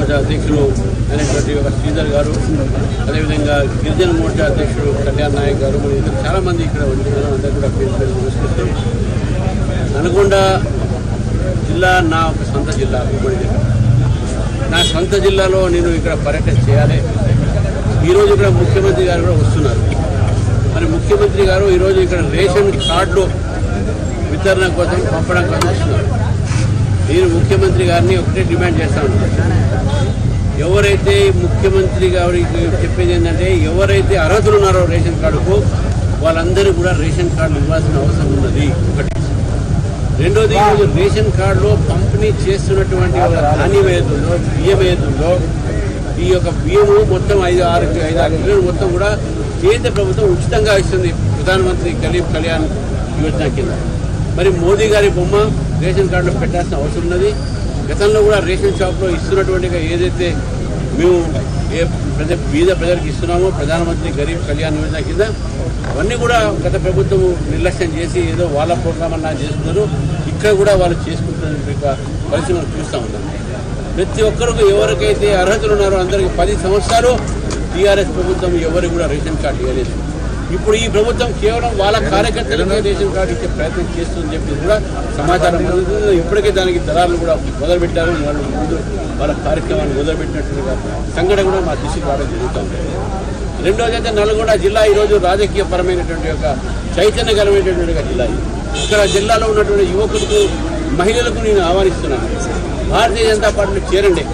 మోర్చా అధ్యక్షులు అయినటువంటి ఒక శ్రీధర్ గారు, అదేవిధంగా గిరిజన మోర్చా అధ్యక్షుడు కళ్యాణ్ నాయక్ గారు, మరి ఇద్దరు చాలామంది ఇక్కడ ఉంటున్నారు. అందరూ కూడా పేరు పేరు నమస్కరిస్తాం. నల్గొండ జిల్లా నా ఒక సొంత జిల్లా, ఉమ్మడి జిల్లా. నా సొంత జిల్లాలో నేను ఇక్కడ పర్యటన చేయాలి. ఈరోజు ఇక్కడ ముఖ్యమంత్రి గారు కూడా వస్తున్నారు. మరి ముఖ్యమంత్రి గారు ఈరోజు ఇక్కడ రేషన్ కార్డులు వితరణ కోసం పంపడం కోసం వస్తున్నారు. నేను ముఖ్యమంత్రి గారిని ఒకటే డిమాండ్ చేస్తా ఉన్నాను. ఎవరైతే ముఖ్యమంత్రి గారికి చెప్పేది ఏంటంటే, ఎవరైతే అర్హతలు ఉన్నారో రేషన్ కార్డుకు వాళ్ళందరూ కూడా రేషన్ కార్డులు ఇవ్వాల్సిన అవసరం ఉన్నది. ఒకటి. రెండోది, ఈరోజు రేషన్ కార్డులో పంపిణీ చేస్తున్నటువంటి ధాన్యం ఏదుందో, బియ్యం ఏదుందో, ఈ యొక్క బియ్యము మొత్తం 5-6 కిలోలు మొత్తం కూడా కేంద్ర ప్రభుత్వం ఉచితంగా ఇస్తుంది, ప్రధానమంత్రి గరీబ్ కళ్యాణ్ యోజన కింద. మరి మోదీ గారి బొమ్మ రేషన్ కార్డులో పెట్టాల్సిన అవసరం ఉన్నది. గతంలో కూడా రేషన్ షాప్లో ఇస్తున్నటువంటిగా ఏదైతే మేము బీద ప్రజలకు ఇస్తున్నామో ప్రధానమంత్రి గరీబ్ కళ్యాణ్ యోజన కింద, అవన్నీ కూడా గత ప్రభుత్వం నిర్లక్ష్యం చేసి ఏదో వాళ్ళ ప్రోగ్రామ్ అన్నా చేస్తున్నారు. ఇక్కడ కూడా వాళ్ళు చేసుకుంటున్న పరిస్థితులను చూస్తూ ఉన్నాం. ప్రతి ఒక్కరికి ఎవరికైతే అర్హతలు ఉన్నారో అందరికీ 10 సంవత్సరాలు టీఆర్ఎస్ ప్రభుత్వం ఎవరికి కూడా రేషన్ కార్డు ఇవ్వలేదు. ఇప్పుడు ఈ ప్రభుత్వం కేవలం వాళ్ళ కార్యకర్తలకే రేషన్ కార్డు ఇచ్చే ప్రయత్నం చేస్తుందని చెప్పి కూడా సమాచారం అందుతుంది. ఇప్పటికే దానికి దళాలను కూడా మొదలుపెట్టారు. వాళ్ళు ముందు వాళ్ళ కార్యక్రమాన్ని మొదలుపెట్టినట్టుగా సంఘటన కూడా మా దృష్టికి రావడం జరుగుతుంది. రెండోది అయితే నల్గొండ జిల్లా ఈరోజు రాజకీయ పరమైనటువంటి ఒక చైతన్యకరమైనటువంటి జిల్లా. ఇక్కడ జిల్లాలో ఉన్నటువంటి యువకులకు, మహిళలకు నేను ఆహ్వానిస్తున్నాను. భారతీయ జనతా పార్టీలో చేరండి.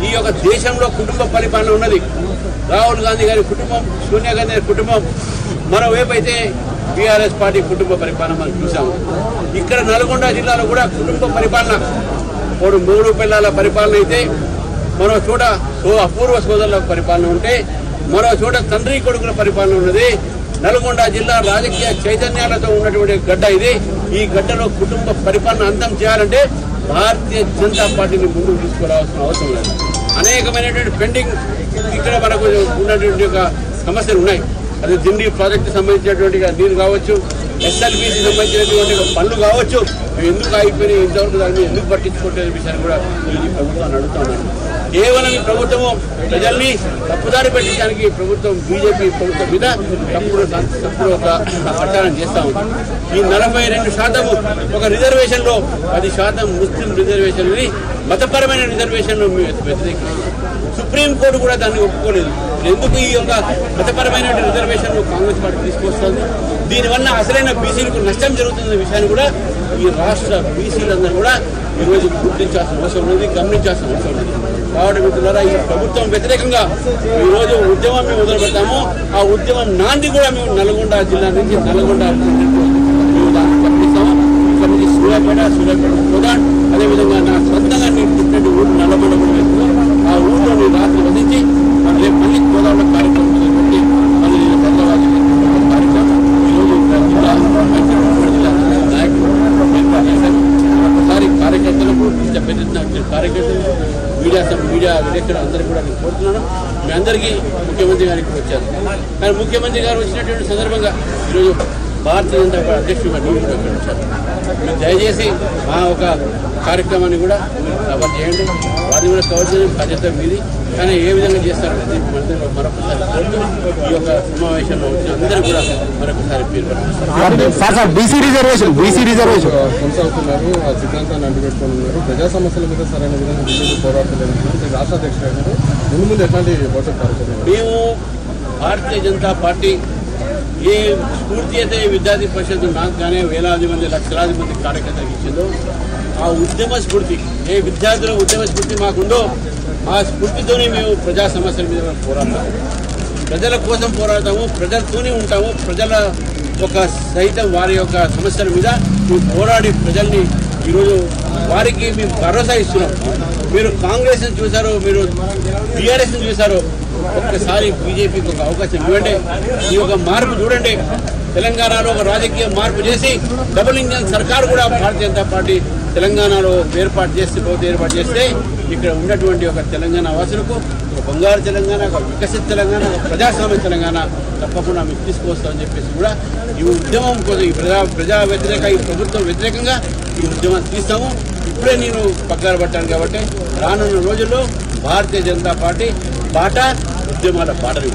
ఈ యొక్క దేశంలో కుటుంబ పరిపాలన ఉన్నది. రాహుల్ గాంధీ గారి కుటుంబం, సోనియా గాంధీ గారి కుటుంబం, మరోవైపు అయితే టీఆర్ఎస్ పార్టీ కుటుంబ పరిపాలన మనం చూసాము. ఇక్కడ నల్గొండ జిల్లాలో కూడా కుటుంబ పరిపాలన, 3 పిల్లల పరిపాలన అయితే, మరో చోట అపూర్వ సోదరుల పరిపాలన ఉంటే, మరో చోట తండ్రి కొడుకుల పరిపాలన ఉన్నది. నల్గొండ జిల్లా రాజకీయ చైతన్యాలతో ఉన్నటువంటి గడ్డ ఇది. ఈ గడ్డలో కుటుంబ పరిపాలన అంతం చేయాలంటే భారతీయ జనతా పార్టీని ముందుకు తీసుకురావాల్సిన అవసరం లేదు. అనేకమైనటువంటి పెండింగ్ ఇక్కడ మనకు ఉన్నటువంటి ఒక సమస్యలు ఉన్నాయి. అది దిండి ప్రాజెక్టు సంబంధించినటువంటి నీరు కావచ్చు, ఎస్ఎల్బీసీ సంబంధించినటువంటి పనులు కావచ్చు, ఎందుకు ఆగిపోయినాయి, ఇంతవరకు దాన్ని ఎందుకు పట్టించుకోవట్లేదు విషయాన్ని కూడా ఈ ప్రభుత్వాన్ని అడుగుతున్నాను. కేవలం ఈ ప్రభుత్వము ప్రజల్ని తప్పుదారి పెట్టడానికి ప్రభుత్వం, బీజేపీ ప్రభుత్వం మీద తప్పుడు ఒక ప్రచారం చేస్తూ ఉంది. ఈ 42% ఒక రిజర్వేషన్లో 10% ముస్లిం రిజర్వేషన్ని మతపరమైన రిజర్వేషన్ను వ్యతిరేకించారు. సుప్రీంకోర్టు కూడా దాన్ని ఒప్పుకోలేదు. ఎందుకు ఈ యొక్క మతపరమైన రిజర్వేషన్ కాంగ్రెస్ పార్టీ తీసుకొస్తుంది? దీనివల్ల అసలైన బీసీలకు నష్టం జరుగుతున్న విషయాన్ని కూడా ఈ రాష్ట్ర బీసీలందరూ కూడా ఈరోజు గుర్తించాల్సిన అవసరం ఉంది, గమనించాల్సిన అవసరం ఉంది. కాబట్టి మిత్రులారా, ఈ ప్రభుత్వం వ్యతిరేకంగా ఈరోజు ఉద్యమం మేము మొదలు పెడతాము. ఆ ఉద్యమం నాంది కూడా మేము నల్గొండ జిల్లా నుంచి నల్గొండ మేము దాన్ని పంపిస్తాము. ఇక్కడ నుంచి సూర్యాపేట కోదాడ్, అదేవిధంగా నా సొంతంగా నేను పుట్టినట్టు ఊరు నల్లగొండ కూడా వెళ్తున్నాను. ఆ ఊళ్ళో నేను రాత్రి వదిలించి రేపు మళ్ళీ కోదాడ కార్యక్రమం మొదలుపెట్టి మళ్ళీ నేను హైదరాబాద్ కార్యక్రమం ఈరోజు జిల్లా నాయకులు ఏర్పాటు చేశారు. ఒకసారి కార్యకర్తలకు, ఇంత పెద్ద కార్యకర్తలు, మీడియా విలేకరులు అందరికీ కూడా నేను కోరుతున్నాను. మీ అందరికీ ముఖ్యమంత్రి గారికి వచ్చారు. కానీ ముఖ్యమంత్రి గారు వచ్చినటువంటి సందర్భంగా ఈరోజు భారతీయ జనతా పార్టీ అధ్యక్షుడిగా నేను కూడా ఇక్కడ వచ్చాను. మీరు దయచేసి మా ఒక కార్యక్రమాన్ని కూడా కవర్ చేయండి. వారిని కూడా కవర్ చేయడం బాధ్యత మీది. కానీ ఏ విధంగా చేస్తారనేది మరొకసారి కోరుతూ ఈ యొక్క సమావేశంలో వచ్చిన అందరూ కూడా మరొకసారి పేరు కొనసాగుతున్నారు. ఆ సిద్ధాంతాన్ని అడ్డుపెట్టుకుని ఉన్నారు. ప్రజా సమస్యల మీద సరైన విధంగా ముందుకు పోరాడలేదు. రాష్ట్ర అధ్యక్షుడు అయినారు. ముందు ఎట్లాంటి భవిష్యత్ కార్యక్రమం? మేము భారతీయ జనతా పార్టీ ఏ స్ఫూర్తి అయితే విద్యార్థి పరిషత్ నాకు కానీ వేలాది మంది, లక్షలాది మంది కార్యకర్తలకు ఇచ్చిందో, ఆ ఉద్యమ స్ఫూర్తి, ఏ విద్యార్థుల ఉద్యమ స్ఫూర్తి మాకుందో, ఆ స్ఫూర్తితోనే మేము ప్రజా సమస్యల మీద పోరాడతాము. ప్రజల కోసం పోరాడతాము, ప్రజలతోనే ఉంటాము. ప్రజల ఒక సైతం వారి యొక్క సమస్యల మీద మేము పోరాడి ప్రజల్ని ఈరోజు వారికి మేము భరోసా ఇస్తున్నాం. మీరు కాంగ్రెస్ని చూశారు, మీరు టీఆర్ఎస్ని చూశారు. ఒక్కసారి బీజేపీకి ఒక అవకాశం ఇవ్వండి. ఈ ఒక మార్పు చూడండి. తెలంగాణలో ఒక రాజకీయ మార్పు చేసి డబుల్ ఇంజన్ సర్కారు కూడా భారతీయ జనతా పార్టీ తెలంగాణలో ఏర్పాటు చేస్తే ఇక్కడ ఉన్నటువంటి ఒక తెలంగాణ వాసులకు ఒక బంగారు తెలంగాణ, ఒక వికసిత తెలంగాణ, ఒక ప్రజాస్వామ్య తెలంగాణ తప్పకుండా మీకు తీసుకువస్తామని చెప్పేసి కూడా ఈ ఉద్యమం కోసం, ఈ ప్రజా వ్యతిరేక, ఈ ప్రభుత్వం వ్యతిరేకంగా ఈ ఉద్యమాన్ని తీస్తాము. ఇప్పుడే నేను పగ్గాలు పట్టాను కాబట్టి రానున్న రోజుల్లో భారతీయ జనతా పార్టీ బాట ఉద్యమాల బాటలు